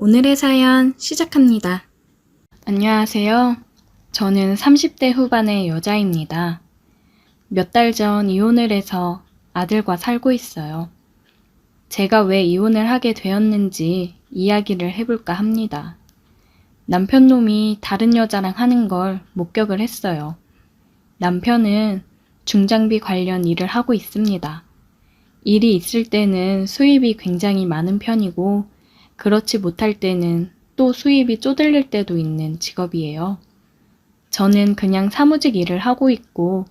오늘의 사연 시작합니다. 안녕하세요. 저는 30대 후반의 여자입니다. 몇 달 전 이혼을 해서 아들과 살고 있어요. 제가 왜 이혼을 하게 되었는지 이야기를 해볼까 합니다. 남편 놈이 다른 여자랑 하는 걸 목격을 했어요. 남편은 중장비 관련 일을 하고 있습니다. 일이 있을 때는 수입이 굉장히 많은 편이고 그렇지 못할 때는 또 수입이 쪼들릴 때도 있는 직업이에요. 저는 그냥 사무직 일을 하고 있고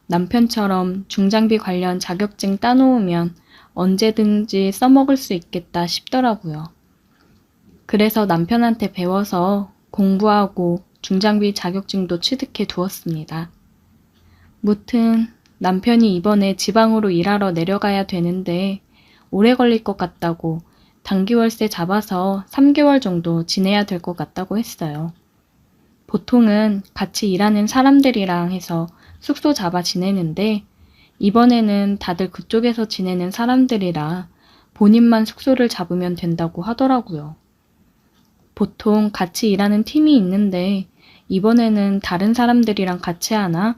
남편처럼 중장비 관련 자격증 따놓으면 언제든지 써먹을 수 있겠다 싶더라고요. 그래서 남편한테 배워서 공부하고 중장비 자격증도 취득해 두었습니다. 무튼 남편이 이번에 지방으로 일하러 내려가야 되는데 오래 걸릴 것 같다고 단기월세 잡아서 3개월 정도 지내야 될 것 같다고 했어요. 보통은 같이 일하는 사람들이랑 해서 숙소 잡아 지내는데 이번에는 다들 그쪽에서 지내는 사람들이라 본인만 숙소를 잡으면 된다고 하더라고요. 보통 같이 일하는 팀이 있는데 이번에는 다른 사람들이랑 같이 하나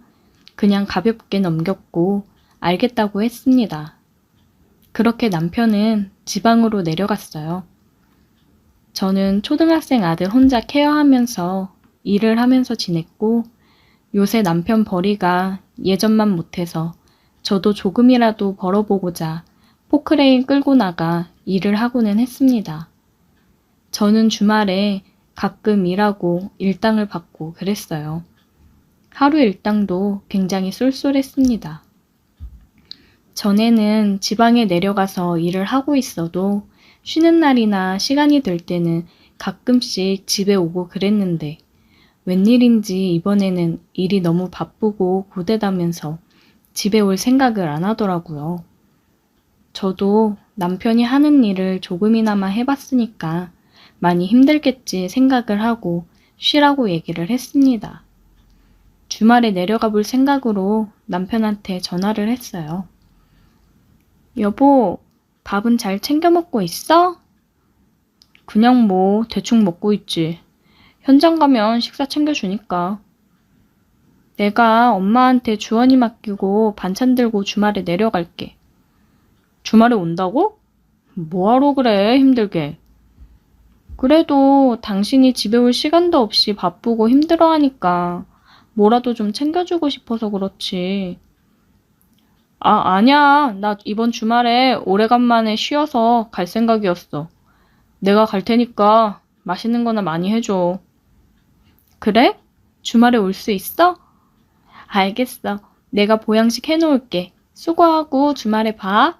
그냥 가볍게 넘겼고 알겠다고 했습니다. 그렇게 남편은 지방으로 내려갔어요. 저는 초등학생 아들 혼자 케어하면서 일을 하면서 지냈고 요새 남편 벌이가 예전만 못해서 저도 조금이라도 벌어보고자 포크레인 끌고 나가 일을 하고는 했습니다. 저는 주말에 가끔 일하고 일당을 받고 그랬어요. 하루 일당도 굉장히 쏠쏠했습니다. 전에는 지방에 내려가서 일을 하고 있어도 쉬는 날이나 시간이 될 때는 가끔씩 집에 오고 그랬는데 웬일인지 이번에는 일이 너무 바쁘고 고되다면서 집에 올 생각을 안 하더라고요. 저도 남편이 하는 일을 조금이나마 해봤으니까 많이 힘들겠지 생각을 하고 쉬라고 얘기를 했습니다. 주말에 내려가 볼 생각으로 남편한테 전화를 했어요. 여보, 밥은 잘 챙겨 먹고 있어? 그냥 뭐 대충 먹고 있지. 현장 가면 식사 챙겨주니까. 내가 엄마한테 주원이 맡기고 반찬 들고 주말에 내려갈게. 주말에 온다고? 뭐하러 그래, 힘들게. 그래도 당신이 집에 올 시간도 없이 바쁘고 힘들어하니까 뭐라도 좀 챙겨주고 싶어서 그렇지. 아니야. 나 이번 주말에 오래간만에 쉬어서 갈 생각이었어. 내가 갈 테니까 맛있는 거나 많이 해줘. 그래? 주말에 올 수 있어? 알겠어. 내가 보양식 해놓을게. 수고하고 주말에 봐.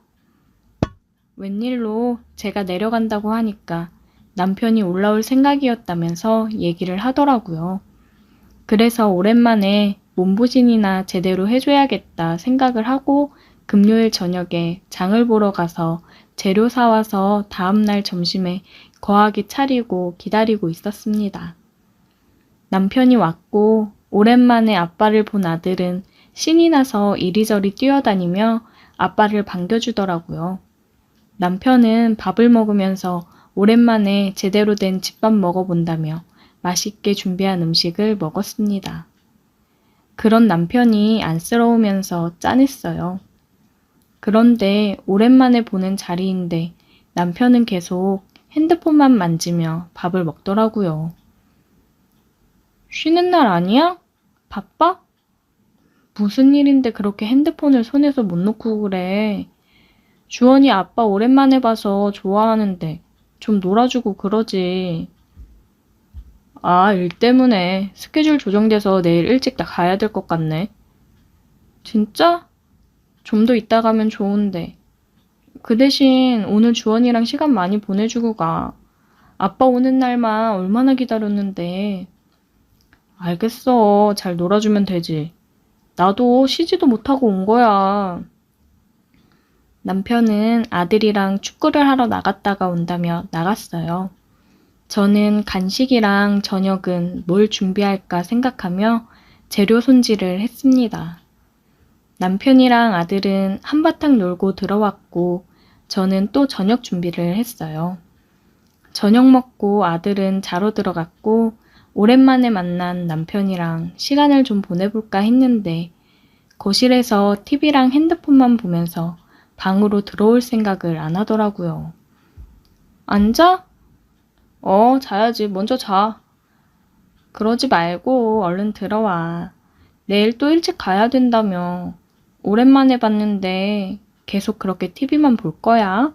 웬일로 제가 내려간다고 하니까 남편이 올라올 생각이었다면서 얘기를 하더라고요. 그래서 오랜만에 몸보신이나 제대로 해줘야겠다 생각을 하고 금요일 저녁에 장을 보러 가서 재료 사와서 다음날 점심에 거하게 차리고 기다리고 있었습니다. 남편이 왔고 오랜만에 아빠를 본 아들은 신이 나서 이리저리 뛰어다니며 아빠를 반겨주더라고요. 남편은 밥을 먹으면서 오랜만에 제대로 된 집밥 먹어본다며 맛있게 준비한 음식을 먹었습니다. 그런 남편이 안쓰러우면서 짠했어요. 그런데 오랜만에 보는 자리인데 남편은 계속 핸드폰만 만지며 밥을 먹더라고요. 쉬는 날 아니야? 바빠? 무슨 일인데 그렇게 핸드폰을 손에서 못 놓고 그래. 주원이 아빠 오랜만에 봐서 좋아하는데 좀 놀아주고 그러지. 일 때문에 스케줄 조정돼서 내일 일찍 다 가야 될 것 같네. 진짜? 좀 더 이따 가면 좋은데. 그 대신 오늘 주원이랑 시간 많이 보내주고 가. 아빠 오는 날만 얼마나 기다렸는데. 알겠어. 잘 놀아주면 되지. 나도 쉬지도 못하고 온 거야. 남편은 아들이랑 축구를 하러 나갔다가 온다며 나갔어요. 저는 간식이랑 저녁은 뭘 준비할까 생각하며 재료 손질을 했습니다. 남편이랑 아들은 한바탕 놀고 들어왔고 저는 또 저녁 준비를 했어요. 저녁 먹고 아들은 자러 들어갔고 오랜만에 만난 남편이랑 시간을 좀 보내볼까 했는데 거실에서 TV랑 핸드폰만 보면서 방으로 들어올 생각을 안 하더라고요. 앉아? 자야지. 먼저 자. 그러지 말고 얼른 들어와. 내일 또 일찍 가야 된다며. 오랜만에 봤는데 계속 그렇게 TV만 볼 거야?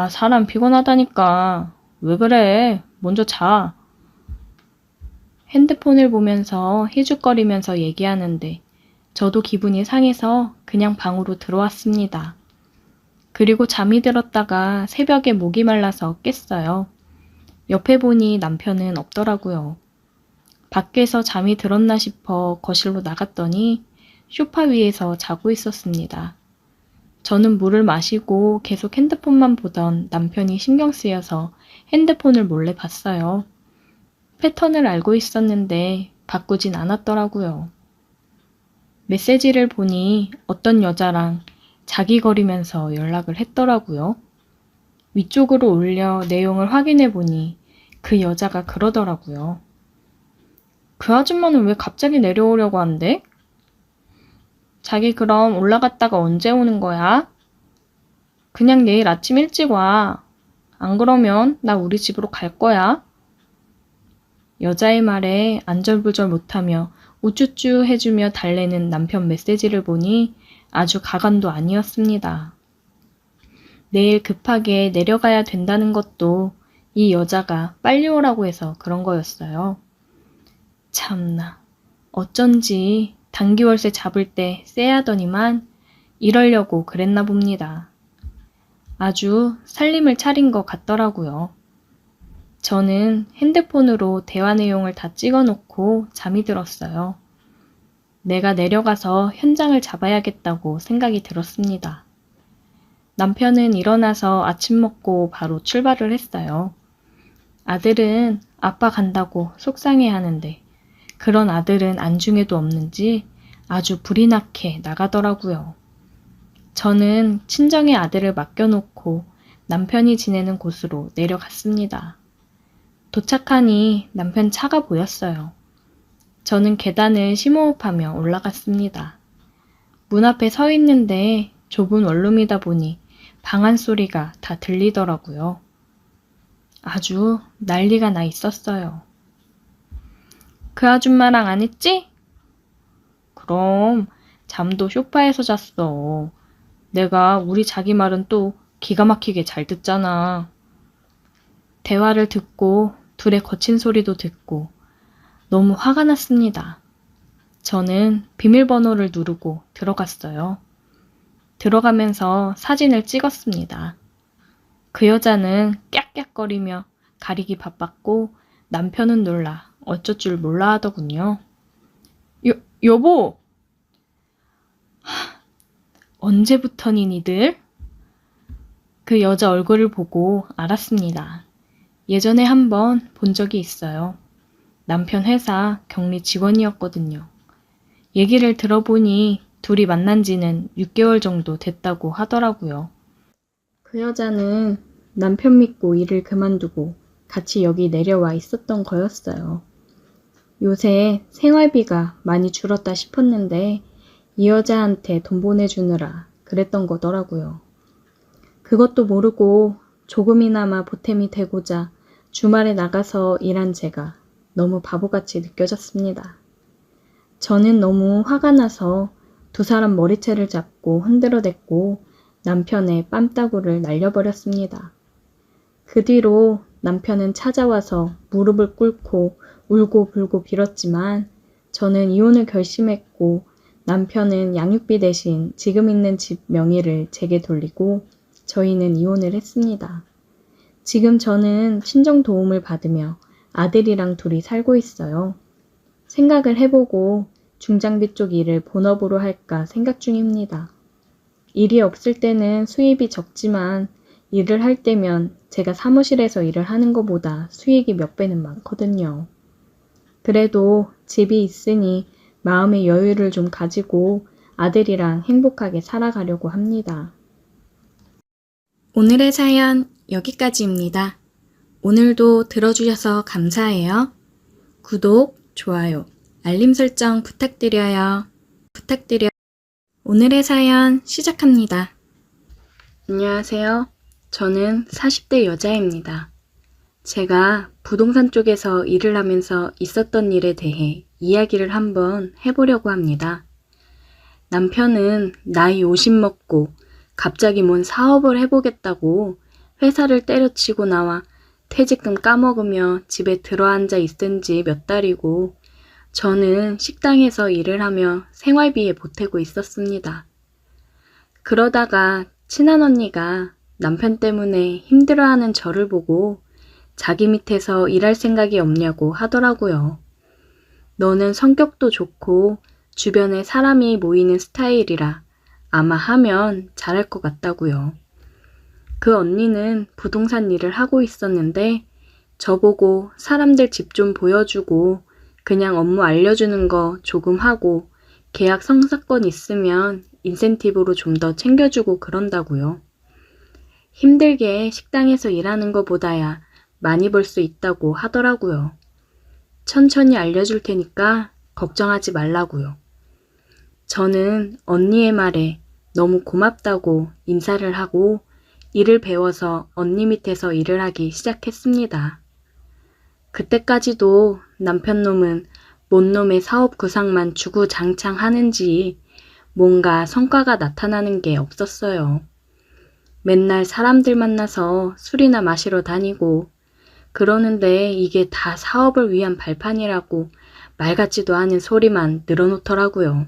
사람 피곤하다니까. 왜 그래? 먼저 자. 핸드폰을 보면서 희죽거리면서 얘기하는데 저도 기분이 상해서 그냥 방으로 들어왔습니다. 그리고 잠이 들었다가 새벽에 목이 말라서 깼어요. 옆에 보니 남편은 없더라고요. 밖에서 잠이 들었나 싶어 거실로 나갔더니 소파 위에서 자고 있었습니다. 저는 물을 마시고 계속 핸드폰만 보던 남편이 신경 쓰여서 핸드폰을 몰래 봤어요. 패턴을 알고 있었는데 바꾸진 않았더라고요. 메시지를 보니 어떤 여자랑 자기거리면서 연락을 했더라고요. 위쪽으로 올려 내용을 확인해 보니 그 여자가 그러더라고요. 그 아줌마는 왜 갑자기 내려오려고 한대? 자기 그럼 올라갔다가 언제 오는 거야? 그냥 내일 아침 일찍 와. 안 그러면 나 우리 집으로 갈 거야. 여자의 말에 안절부절 못하며 우쭈쭈 해주며 달래는 남편 메시지를 보니 아주 가관도 아니었습니다. 내일 급하게 내려가야 된다는 것도 이 여자가 빨리 오라고 해서 그런 거였어요. 참나, 어쩐지 단기월세 잡을 때 쎄하더니만 이러려고 그랬나 봅니다. 아주 살림을 차린 것 같더라고요. 저는 핸드폰으로 대화 내용을 다 찍어놓고 잠이 들었어요. 내가 내려가서 현장을 잡아야겠다고 생각이 들었습니다. 남편은 일어나서 아침 먹고 바로 출발을 했어요. 아들은 아빠 간다고 속상해 하는데 그런 아들은 안중에도 없는지 아주 불이 나게 나가더라고요. 저는 친정의 아들을 맡겨놓고 남편이 지내는 곳으로 내려갔습니다. 도착하니 남편 차가 보였어요. 저는 계단을 심호흡하며 올라갔습니다. 문 앞에 서 있는데 좁은 원룸이다 보니 방 안 소리가 다 들리더라고요. 아주 난리가 나 있었어요. 그 아줌마랑 안 했지? 그럼 잠도 소파에서 잤어. 내가 우리 자기 말은 또 기가 막히게 잘 듣잖아. 대화를 듣고 둘의 거친 소리도 듣고 너무 화가 났습니다. 저는 비밀번호를 누르고 들어갔어요. 들어가면서 사진을 찍었습니다. 그 여자는 깍깍거리며 가리기 바빴고 남편은 놀라 어쩔 줄 몰라 하더군요. 여보! 언제부터니 니들? 그 여자 얼굴을 보고 알았습니다. 예전에 한번 본 적이 있어요. 남편 회사 격리 직원이었거든요. 얘기를 들어보니 둘이 만난 지는 6개월 정도 됐다고 하더라고요. 그 여자는 남편 믿고 일을 그만두고 같이 여기 내려와 있었던 거였어요. 요새 생활비가 많이 줄었다 싶었는데 이 여자한테 돈 보내주느라 그랬던 거더라고요. 그것도 모르고 조금이나마 보탬이 되고자 주말에 나가서 일한 제가 너무 바보같이 느껴졌습니다. 저는 너무 화가 나서 두 사람 머리채를 잡고 흔들어댔고 남편의 뺨따구를 날려버렸습니다. 그 뒤로 남편은 찾아와서 무릎을 꿇고 울고 불고 빌었지만 저는 이혼을 결심했고 남편은 양육비 대신 지금 있는 집 명의를 제게 돌리고 저희는 이혼을 했습니다. 지금 저는 친정 도움을 받으며 아들이랑 둘이 살고 있어요. 생각을 해보고 중장비 쪽 일을 본업으로 할까 생각 중입니다. 일이 없을 때는 수입이 적지만 일을 할 때면 제가 사무실에서 일을 하는 것보다 수익이 몇 배는 많거든요. 그래도 집이 있으니 마음의 여유를 좀 가지고 아들이랑 행복하게 살아가려고 합니다. 오늘의 사연 여기까지입니다. 오늘도 들어주셔서 감사해요. 구독, 좋아요, 알림 설정 부탁드려요. 오늘의 사연 시작합니다. 안녕하세요. 저는 40대 여자입니다. 제가 부동산 쪽에서 일을 하면서 있었던 일에 대해 이야기를 한번 해보려고 합니다. 남편은 나이 50 먹고 갑자기 뭔 사업을 해보겠다고 회사를 때려치고 나와 퇴직금 까먹으며 집에 들어앉아 있은 지 몇 달이고 저는 식당에서 일을 하며 생활비에 보태고 있었습니다. 그러다가 친한 언니가 남편 때문에 힘들어하는 저를 보고 자기 밑에서 일할 생각이 없냐고 하더라고요. 너는 성격도 좋고 주변에 사람이 모이는 스타일이라 아마 하면 잘할 것 같다고요. 그 언니는 부동산 일을 하고 있었는데 저보고 사람들 집 좀 보여주고 그냥 업무 알려주는 거 조금 하고 계약 성사건 있으면 인센티브로 좀 더 챙겨주고 그런다고요. 힘들게 식당에서 일하는 것보다야 많이 벌 수 있다고 하더라고요. 천천히 알려줄 테니까 걱정하지 말라고요. 저는 언니의 말에 너무 고맙다고 인사를 하고 일을 배워서 언니 밑에서 일을 하기 시작했습니다. 그때까지도 남편 놈은 뭔 놈의 사업 구상만 주구장창 하는지 뭔가 성과가 나타나는 게 없었어요. 맨날 사람들 만나서 술이나 마시러 다니고 그러는데 이게 다 사업을 위한 발판이라고 말 같지도 않은 소리만 늘어놓더라고요.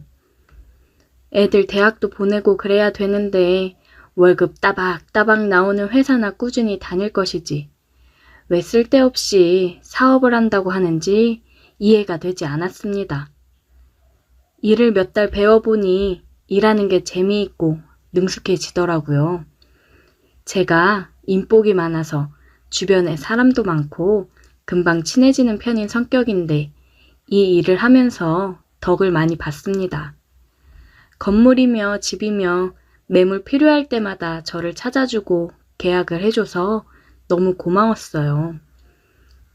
애들 대학도 보내고 그래야 되는데 월급 따박따박 나오는 회사나 꾸준히 다닐 것이지. 왜 쓸데없이 사업을 한다고 하는지 이해가 되지 않았습니다. 일을 몇 달 배워보니 일하는 게 재미있고 능숙해지더라고요. 제가 인복이 많아서 주변에 사람도 많고 금방 친해지는 편인 성격인데 이 일을 하면서 덕을 많이 봤습니다. 건물이며 집이며 매물 필요할 때마다 저를 찾아주고 계약을 해줘서 너무 고마웠어요.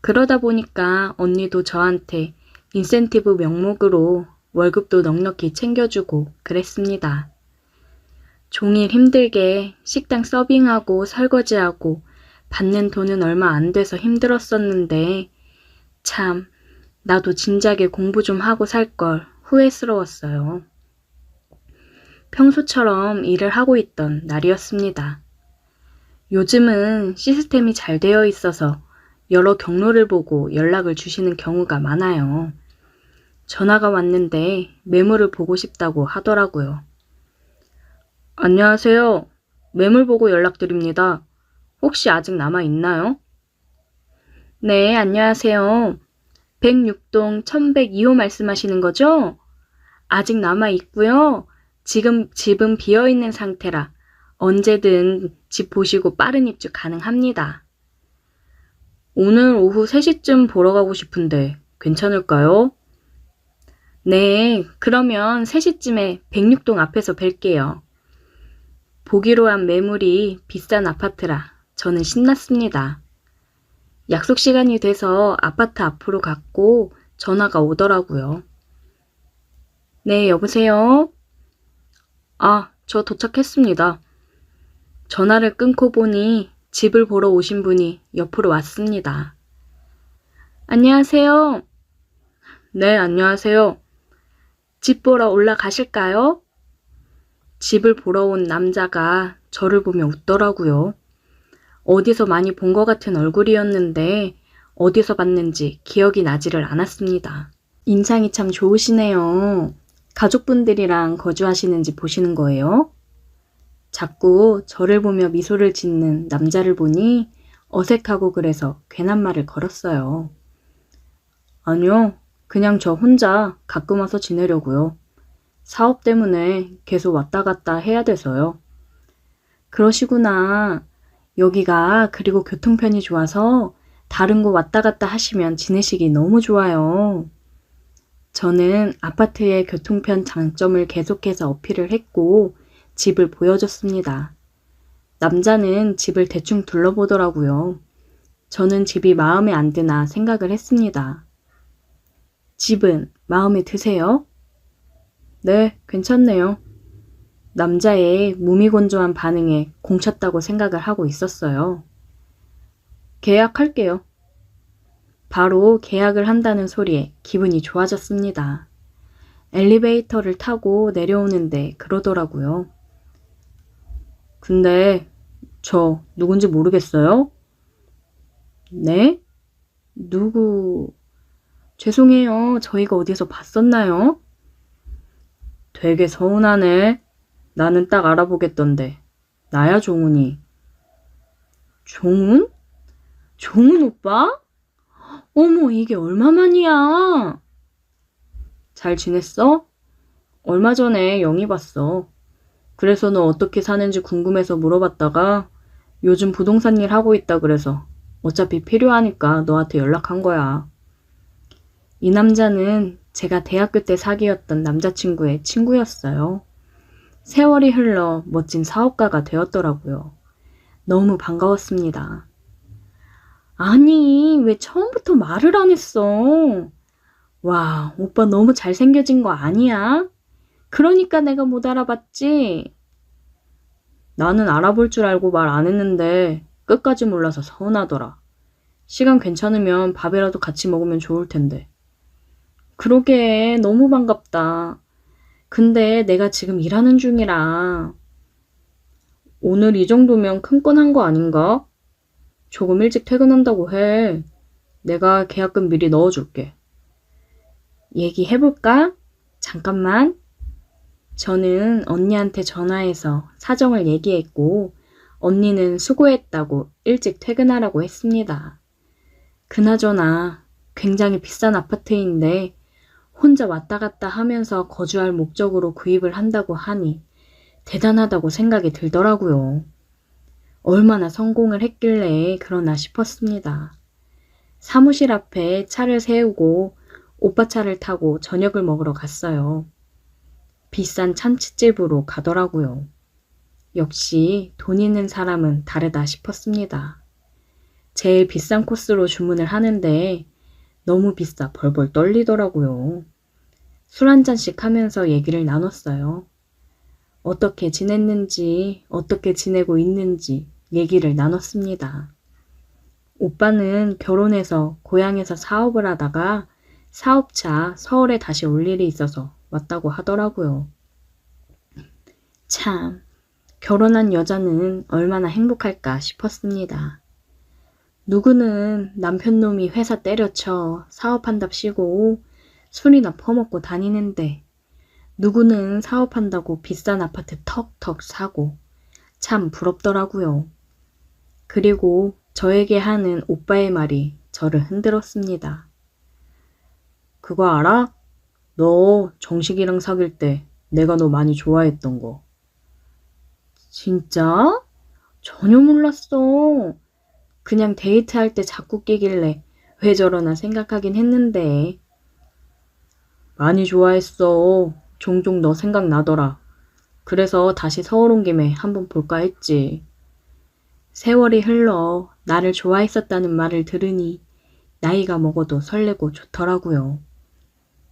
그러다 보니까 언니도 저한테 인센티브 명목으로 월급도 넉넉히 챙겨주고 그랬습니다. 종일 힘들게 식당 서빙하고 설거지하고 받는 돈은 얼마 안 돼서 힘들었었는데 참 나도 진작에 공부 좀 하고 살 걸 후회스러웠어요. 평소처럼 일을 하고 있던 날이었습니다. 요즘은 시스템이 잘 되어 있어서 여러 경로를 보고 연락을 주시는 경우가 많아요. 전화가 왔는데 매물을 보고 싶다고 하더라고요. 안녕하세요. 매물 보고 연락드립니다. 혹시 아직 남아 있나요? 네, 안녕하세요. 106동 1102호 말씀하시는 거죠? 아직 남아 있고요. 지금 집은 비어있는 상태라 언제든 집 보시고 빠른 입주 가능합니다. 오늘 오후 3시쯤 보러 가고 싶은데 괜찮을까요? 네, 그러면 3시쯤에 106동 앞에서 뵐게요. 보기로 한 매물이 비싼 아파트라 저는 신났습니다. 약속 시간이 돼서 아파트 앞으로 갔고 전화가 오더라고요. 네, 여보세요? 아, 저 도착했습니다. 전화를 끊고 보니 집을 보러 오신 분이 옆으로 왔습니다. 안녕하세요. 네, 안녕하세요. 집 보러 올라가실까요? 집을 보러 온 남자가 저를 보며 웃더라고요. 어디서 많이 본 것 같은 얼굴이었는데 어디서 봤는지 기억이 나지를 않았습니다. 인상이 참 좋으시네요. 가족분들이랑 거주하시는지 보시는 거예요? 자꾸 저를 보며 미소를 짓는 남자를 보니 어색하고 그래서 괜한 말을 걸었어요. 아니요, 그냥 저 혼자 가끔 와서 지내려고요. 사업 때문에 계속 왔다 갔다 해야 돼서요. 그러시구나. 여기가 그리고 교통편이 좋아서 다른 곳 왔다 갔다 하시면 지내시기 너무 좋아요. 저는 아파트의 교통편 장점을 계속해서 어필을 했고 집을 보여줬습니다. 남자는 집을 대충 둘러보더라고요. 저는 집이 마음에 안 드나 생각을 했습니다. 집은 마음에 드세요? 네, 괜찮네요. 남자의 무미건조한 반응에 공쳤다고 생각을 하고 있었어요. 계약할게요. 바로 계약을 한다는 소리에 기분이 좋아졌습니다. 엘리베이터를 타고 내려오는데 그러더라고요. 근데 저 누군지 모르겠어요? 네? 누구? 죄송해요. 저희가 어디서 봤었나요? 되게 서운하네. 나는 딱 알아보겠던데. 나야, 종훈이. 종훈? 종훈 오빠? 어머, 이게 얼마만이야? 잘 지냈어? 얼마 전에 영희 봤어. 그래서 너 어떻게 사는지 궁금해서 물어봤다가 요즘 부동산 일 하고 있다 그래서 어차피 필요하니까 너한테 연락한 거야. 이 남자는 제가 대학교 때 사귀었던 남자친구의 친구였어요. 세월이 흘러 멋진 사업가가 되었더라고요. 너무 반가웠습니다. 아니, 왜 처음부터 말을 안 했어? 와, 오빠 너무 잘생겨진 거 아니야? 그러니까 내가 못 알아봤지? 나는 알아볼 줄 알고 말 안 했는데 끝까지 몰라서 서운하더라. 시간 괜찮으면 밥이라도 같이 먹으면 좋을 텐데. 그러게, 너무 반갑다. 근데 내가 지금 일하는 중이라. 오늘 이 정도면 큰 건 한 거 아닌가? 조금 일찍 퇴근한다고 해. 내가 계약금 미리 넣어줄게. 얘기해볼까? 잠깐만. 저는 언니한테 전화해서 사정을 얘기했고, 언니는 수고했다고 일찍 퇴근하라고 했습니다. 그나저나 굉장히 비싼 아파트인데 혼자 왔다 갔다 하면서 거주할 목적으로 구입을 한다고 하니 대단하다고 생각이 들더라고요. 얼마나 성공을 했길래 그러나 싶었습니다. 사무실 앞에 차를 세우고 오빠 차를 타고 저녁을 먹으러 갔어요. 비싼 참치집으로 가더라고요. 역시 돈 있는 사람은 다르다 싶었습니다. 제일 비싼 코스로 주문을 하는데 너무 비싸 벌벌 떨리더라고요. 술 한 잔씩 하면서 얘기를 나눴어요. 어떻게 지냈는지, 어떻게 지내고 있는지 얘기를 나눴습니다. 오빠는 결혼해서 고향에서 사업을 하다가 사업차 서울에 다시 올 일이 있어서 왔다고 하더라고요. 참, 결혼한 여자는 얼마나 행복할까 싶었습니다. 누구는 남편놈이 회사 때려쳐 사업한답시고 술이나 퍼먹고 다니는데 누구는 사업한다고 비싼 아파트 턱턱 사고 참 부럽더라고요. 그리고 저에게 하는 오빠의 말이 저를 흔들었습니다. 그거 알아? 너 정식이랑 사귈 때 내가 너 많이 좋아했던 거. 진짜? 전혀 몰랐어. 그냥 데이트할 때 자꾸 끼길래 왜 저러나 생각하긴 했는데. 많이 좋아했어. 종종 너 생각나더라. 그래서 다시 서울 온 김에 한번 볼까 했지. 세월이 흘러 나를 좋아했었다는 말을 들으니 나이가 먹어도 설레고 좋더라고요.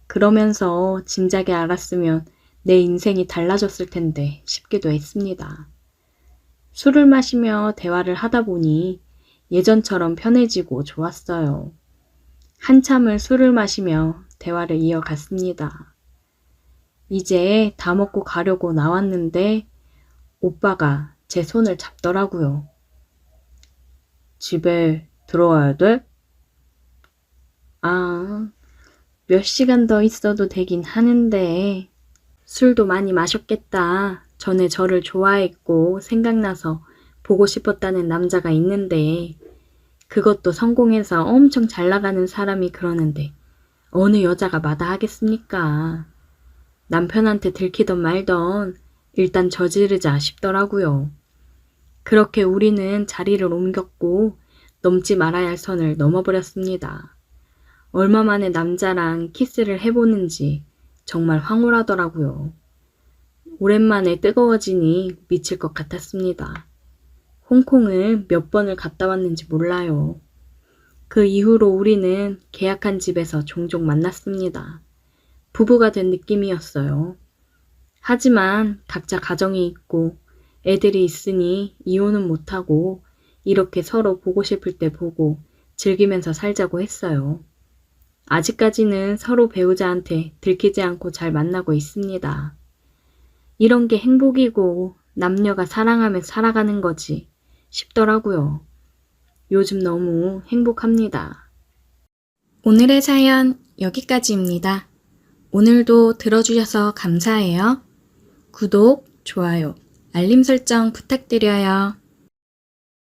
그러면서 진작에 알았으면 내 인생이 달라졌을 텐데 싶기도 했습니다. 술을 마시며 대화를 하다 보니 예전처럼 편해지고 좋았어요. 한참을 술을 마시며 대화를 이어갔습니다. 이제 다 먹고 가려고 나왔는데 오빠가 제 손을 잡더라고요. 집에 들어와야 돼? 아, 몇 시간 더 있어도 되긴 하는데 술도 많이 마셨겠다. 전에 저를 좋아했고 생각나서 보고 싶었다는 남자가 있는데 그것도 성공해서 엄청 잘 나가는 사람이 그러는데 어느 여자가 마다하겠습니까? 남편한테 들키던 말던 일단 저지르자 싶더라고요. 그렇게 우리는 자리를 옮겼고 넘지 말아야 할 선을 넘어버렸습니다. 얼마 만에 남자랑 키스를 해보는지 정말 황홀하더라고요. 오랜만에 뜨거워지니 미칠 것 같았습니다. 홍콩을 몇 번을 갔다 왔는지 몰라요. 그 이후로 우리는 계약한 집에서 종종 만났습니다. 부부가 된 느낌이었어요. 하지만 각자 가정이 있고 애들이 있으니 이혼은 못하고 이렇게 서로 보고 싶을 때 보고 즐기면서 살자고 했어요. 아직까지는 서로 배우자한테 들키지 않고 잘 만나고 있습니다. 이런 게 행복이고 남녀가 사랑하며 살아가는 거지 싶더라고요. 요즘 너무 행복합니다. 오늘의 사연 여기까지입니다. 오늘도 들어주셔서 감사해요. 구독, 좋아요, 알림 설정 부탁드려요.